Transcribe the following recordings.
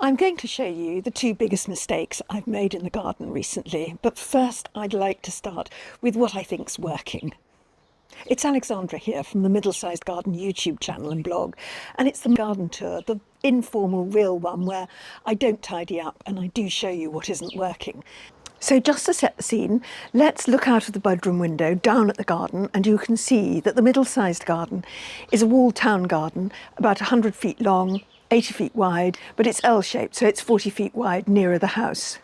I'm going to show you the two biggest mistakes I've made in the garden recently, but first I'd like to start with what I think's working. It's Alexandra here from the Middle-Sized Garden YouTube channel and blog, and it's the garden tour, the informal, real one where I don't tidy up and I do show you what isn't working. So just to set the scene, let's look out of the bedroom window down at the garden, and you can see that the middle-sized garden is a walled town garden, about 100 feet long, 80 feet wide, but it's L-shaped, so it's 40 feet wide nearer the house.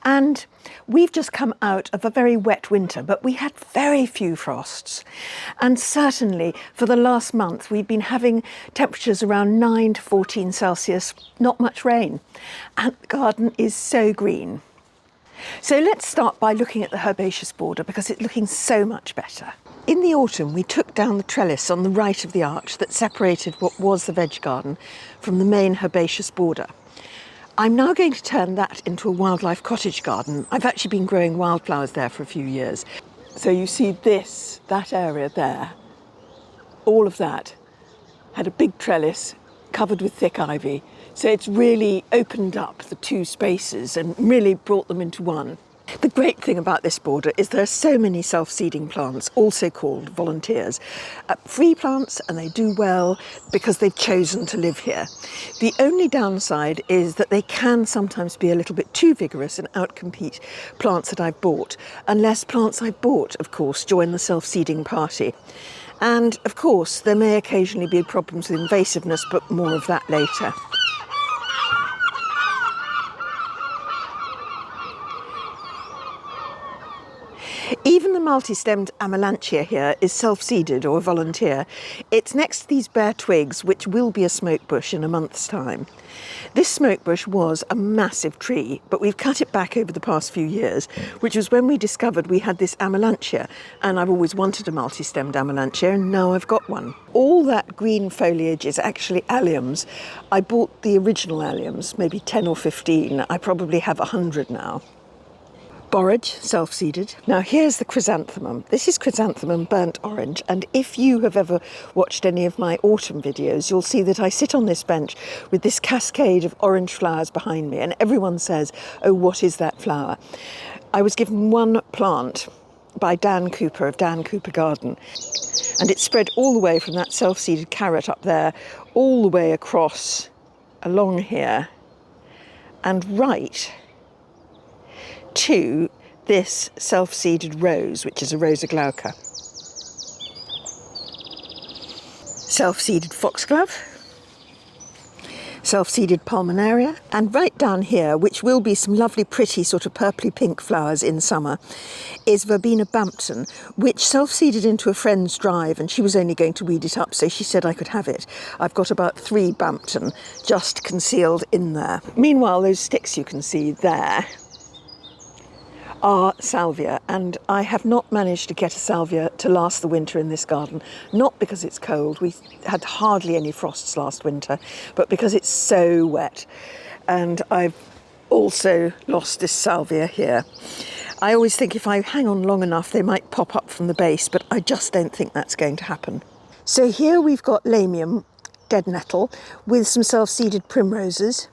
And we've just come out of a very wet winter, but we had very few frosts. And certainly for the last month, we've been having temperatures around 9 to 14 Celsius, not much rain. And the garden is so green. So let's start by looking at the herbaceous border because it's looking so much better. In the autumn, we took down the trellis on the right of the arch that separated what was the veg garden from the main herbaceous border. I'm now going to turn that into a wildlife cottage garden. I've actually been growing wildflowers there for a few years. So you see that area there, all of that had a big trellis covered with thick ivy. So it's really opened up the two spaces and really brought them into one. The great thing about this border is there are so many self-seeding plants, also called volunteers. Free plants, and they do well because they've chosen to live here. The only downside is that they can sometimes be a little bit too vigorous and outcompete plants that I've bought, unless plants I've bought, of course, join the self-seeding party. And of course, there may occasionally be problems with invasiveness, but more of that later. Even the multi-stemmed Amelanchier here is self-seeded or a volunteer. It's next to these bare twigs, which will be a smoke bush in a month's time. This smoke bush was a massive tree, but we've cut it back over the past few years, which was when we discovered we had this Amelanchier, and I've always wanted a multi-stemmed Amelanchier, and now I've got one. All that green foliage is actually alliums. I bought the original alliums, maybe 10 or 15. I probably have 100 now. Borage, self-seeded. Now here's the chrysanthemum. This is chrysanthemum burnt orange, and if you have ever watched any of my autumn videos, you'll see that I sit on this bench with this cascade of orange flowers behind me, and everyone says, oh, what is that flower? I was given one plant by Dan Cooper of Dan Cooper Garden, and it spread all the way from that self-seeded carrot up there, all the way across along here, and right to this self-seeded rose, which is a Rosa glauca. Self-seeded foxglove, self-seeded pulmonaria, and right down here, which will be some lovely pretty sort of purpley pink flowers in summer, is Verbena Bampton, which self-seeded into a friend's drive, and she was only going to weed it up, so she said I could have it. I've got about 3 Bampton just concealed in there. Meanwhile, those sticks you can see there are salvia, and I have not managed to get a salvia to last the winter in this garden, not because it's cold, we had hardly any frosts last winter, but because it's so wet. And I've also lost this salvia here. I always think if I hang on long enough they might pop up from the base, but I just don't think that's going to happen. So here we've got lamium, dead nettle, with some self-seeded primroses.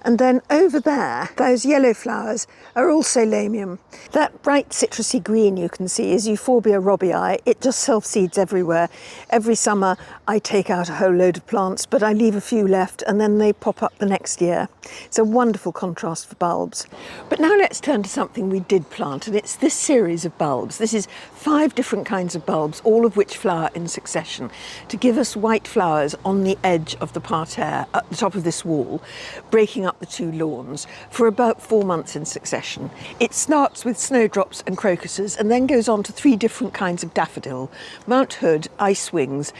And then over there, those yellow flowers are also lamium. That bright citrusy green you can see is Euphorbia robii. It just self-seeds everywhere. Every summer I take out a whole load of plants, but I leave a few left and then they pop up the next year. It's a wonderful contrast for bulbs. But now let's turn to something we did plant, and it's this series of bulbs. This is 5 different kinds of bulbs, all of which flower in succession, to give us white flowers on the edge of the parterre, at the top of this wall, breaking up the 2 lawns for about 4 months in succession. It starts with snowdrops and crocuses and then goes on to 3 different kinds of daffodil, Mount Hood, ice wings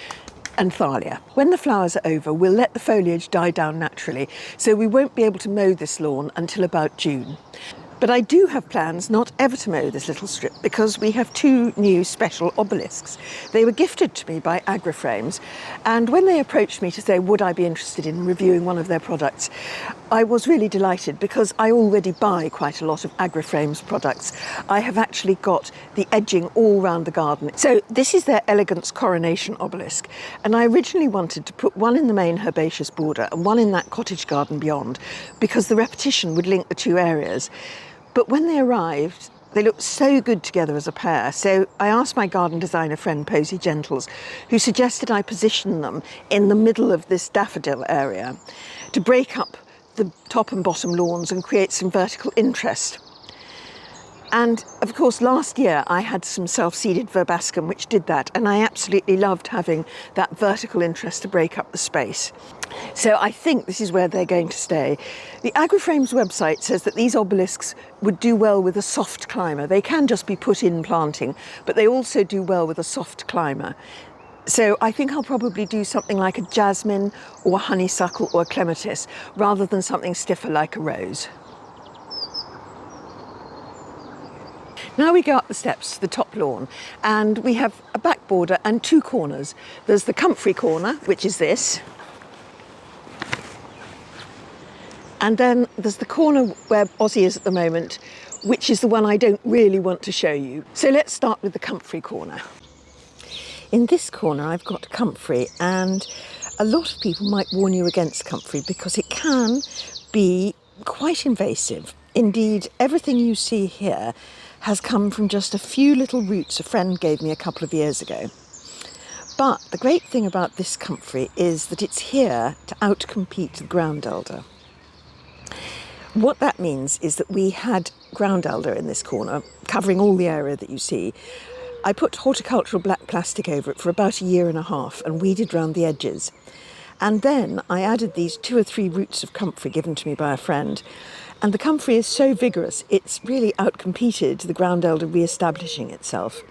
and thalia. When the flowers are over, we'll let the foliage die down naturally, so we won't be able to mow this lawn until about June. But I do have plans not ever to mow this little strip because we have two new special obelisks. They were gifted to me by Agriframes, and when they approached me to say would I be interested in reviewing one of their products, I was really delighted because I already buy quite a lot of Agriframes products. I have actually got the edging all round the garden. So this is their Elegance Coronation obelisk, and I originally wanted to put one in the main herbaceous border and one in that cottage garden beyond because the repetition would link the two areas. But when they arrived, they looked so good together as a pair. So I asked my garden designer friend, Posy Gentles, who suggested I position them in the middle of this daffodil area to break up the top and bottom lawns and create some vertical interest. And of course, last year I had some self-seeded verbascum, which did that. And I absolutely loved having that vertical interest to break up the space. So I think this is where they're going to stay. The Agriframes website says that these obelisks would do well with a soft climber. They can just be put in planting, but they also do well with a soft climber. So I think I'll probably do something like a jasmine or a honeysuckle or a clematis, rather than something stiffer like a rose. Now we go up the steps to the top lawn, and we have a back border and two corners. There's the comfrey corner, which is this. And then there's the corner where Ozzie is at the moment, which is the one I don't really want to show you. So let's start with the comfrey corner. In this corner I've got comfrey, and a lot of people might warn you against comfrey because it can be quite invasive. Indeed, everything you see here has come from just a few little roots a friend gave me a couple of years ago. But the great thing about this comfrey is that it's here to outcompete the ground elder. What that means is that we had ground elder in this corner, covering all the area that you see. I put horticultural black plastic over it for about a year and a half and weeded round the edges. And then I added these 2 or 3 roots of comfrey given to me by a friend. And the comfrey is so vigorous, it's really outcompeted the ground elder re-establishing itself.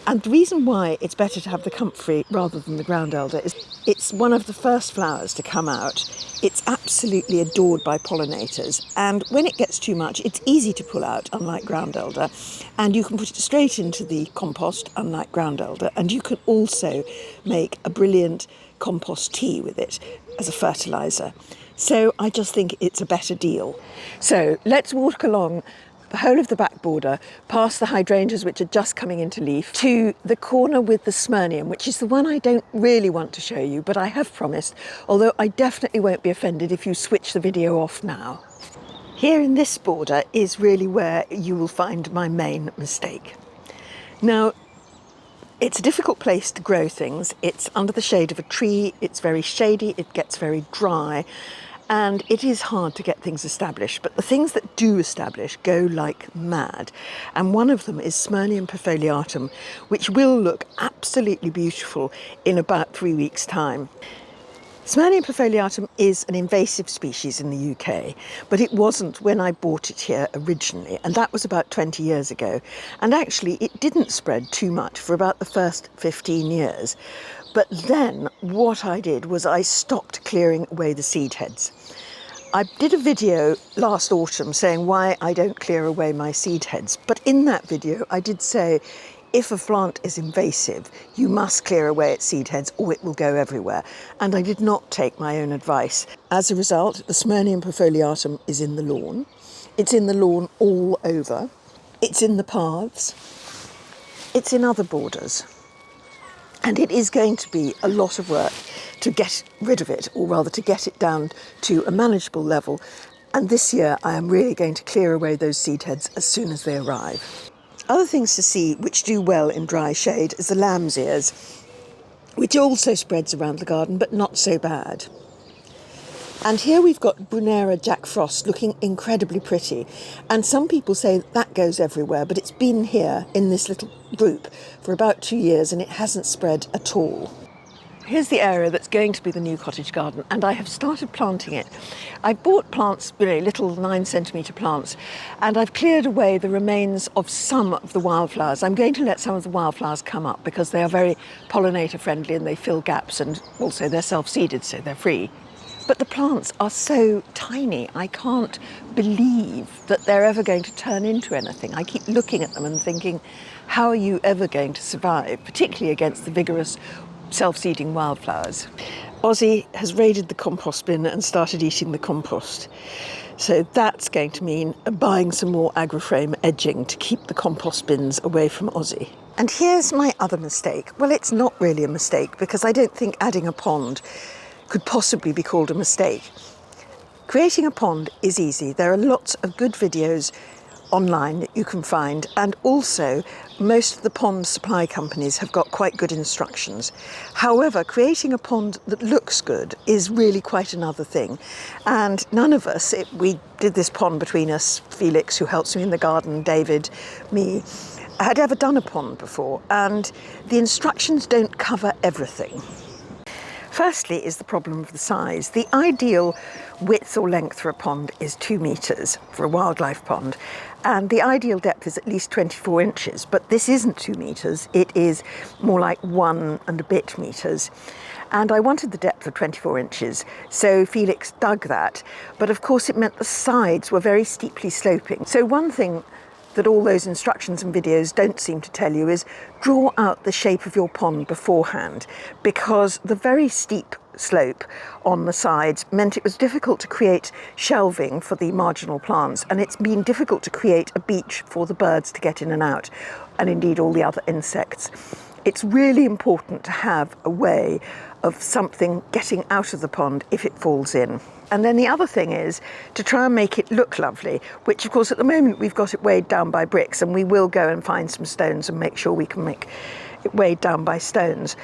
And the reason why it's better to have the comfrey rather than the ground elder is it's one of the first flowers to come out. It's absolutely adored by pollinators. And when it gets too much, it's easy to pull out, unlike ground elder. And you can put it straight into the compost, unlike ground elder. And you can also make a brilliant compost tea with it as a fertiliser. So I just think it's a better deal. So let's walk along the whole of the back border, past the hydrangeas which are just coming into leaf, to the corner with the smyrnium, which is the one I don't really want to show you, but I have promised, although I definitely won't be offended if you switch the video off now. Here in this border is really where you will find my main mistake. Now, it's a difficult place to grow things. It's under the shade of a tree, it's very shady, it gets very dry, and it is hard to get things established, but the things that do establish go like mad. And one of them is Smyrnium perfoliatum, which will look absolutely beautiful in about 3 weeks' time. Smyrnium perfoliatum is an invasive species in the UK, but it wasn't when I bought it here originally, and that was about 20 years ago. And actually, it didn't spread too much for about the first 15 years. But then what I did was I stopped clearing away the seed heads. I did a video last autumn saying why I don't clear away my seed heads. But in that video, I did say, if a plant is invasive, you must clear away its seed heads or it will go everywhere. And I did not take my own advice. As a result, the Smyrnium perfoliatum is in the lawn. It's in the lawn all over. It's in the paths. It's in other borders. And it is going to be a lot of work to get rid of it, or rather to get it down to a manageable level. And this year I am really going to clear away those seed heads as soon as they arrive. Other things to see which do well in dry shade is the lamb's ears, which also spreads around the garden, but not so bad. And here we've got Brunera Jack Frost looking incredibly pretty. And some people say that goes everywhere, but it's been here in this little group for about 2 years and it hasn't spread at all. Here's the area that's going to be the new cottage garden, and I have started planting it. I bought plants, little 9-centimetre plants, and I've cleared away the remains of some of the wildflowers. I'm going to let some of the wildflowers come up because they are very pollinator friendly and they fill gaps, and also they're self-seeded, so they're free. But the plants are so tiny, I can't believe that they're ever going to turn into anything. I keep looking at them and thinking, how are you ever going to survive, particularly against the vigorous, self-seeding wildflowers? Ozzie has raided the compost bin and started eating the compost. So that's going to mean buying some more Agriframe edging to keep the compost bins away from Ozzie. And here's my other mistake. Well, it's not really a mistake because I don't think adding a pond could possibly be called a mistake. Creating a pond is easy. There are lots of good videos online that you can find, and also most of the pond supply companies have got quite good instructions. However, creating a pond that looks good is really quite another thing, and none of us, we did this pond between us, Felix, who helps me in the garden, David, me, had ever done a pond before, and the instructions don't cover everything. Firstly is the problem of the size. The ideal width or length for a pond is 2 metres for a wildlife pond, and the ideal depth is at least 24 inches, but this isn't 2 metres, it is more like 1 and a bit metres. And I wanted the depth of 24 inches, so Felix dug that, but of course it meant the sides were very steeply sloping. So one thing that all those instructions and videos don't seem to tell you is draw out the shape of your pond beforehand, because the very steep slope on the sides meant it was difficult to create shelving for the marginal plants, and it's been difficult to create a beach for the birds to get in and out, and indeed all the other insects. It's really important to have a way of something getting out of the pond if it falls in. And then the other thing is to try and make it look lovely, which of course at the moment we've got it weighed down by bricks, and we will go and find some stones and make sure we can make it weighed down by stones.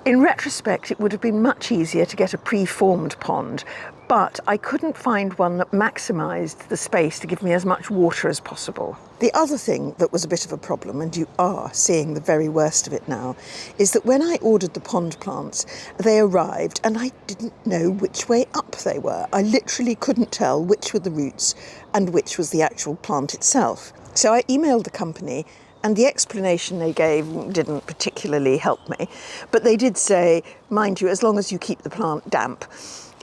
In retrospect, it would have been much easier to get a pre-formed pond, but I couldn't find one that maximised the space to give me as much water as possible. The other thing that was a bit of a problem, and you are seeing the very worst of it now, is that when I ordered the pond plants, they arrived and I didn't know which way up they were. I literally couldn't tell which were the roots and which was the actual plant itself. So I emailed the company, and the explanation they gave didn't particularly help me. But they did say, mind you, as long as you keep the plant damp,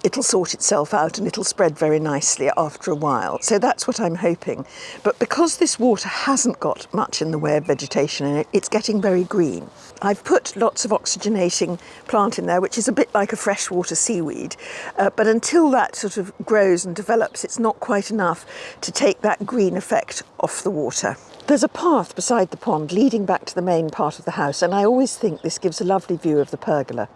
it'll sort itself out and it'll spread very nicely after a while. So that's what I'm hoping. But because this water hasn't got much in the way of vegetation in it, it's getting very green. I've put lots of oxygenating plant in there, which is a bit like a freshwater seaweed. But until that sort of grows and develops, it's not quite enough to take that green effect off the water. There's a path beside the pond leading back to the main part of the house, and I always think this gives a lovely view of the pergola.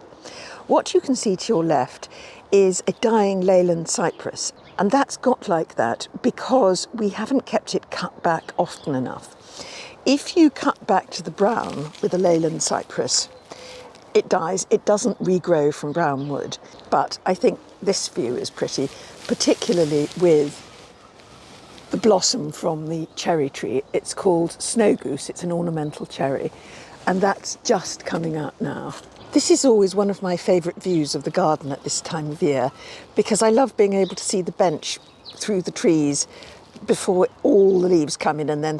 What you can see to your left is a dying Leyland cypress, and that's got like that because we haven't kept it cut back often enough. If you cut back to the brown with a Leyland cypress, it dies, it doesn't regrow from brown wood. But I think this view is pretty, particularly with the blossom from the cherry tree. It's called snow goose, it's an ornamental cherry, and that's just coming out now. This is always one of my favourite views of the garden at this time of year, because I love being able to see the bench through the trees before all the leaves come in, and then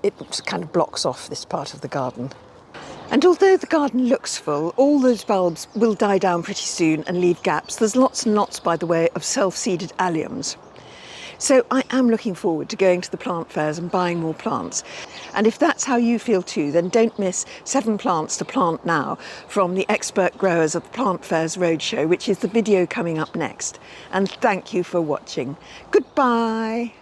it kind of blocks off this part of the garden. And although the garden looks full, all those bulbs will die down pretty soon and leave gaps. There's lots and lots, by the way, of self-seeded alliums. So I am looking forward to going to the plant fairs and buying more plants. And if that's how you feel too, then don't miss 7 Plants to Plant Now from the expert growers of the Plant Fairs Roadshow, which is the video coming up next. And thank you for watching. Goodbye.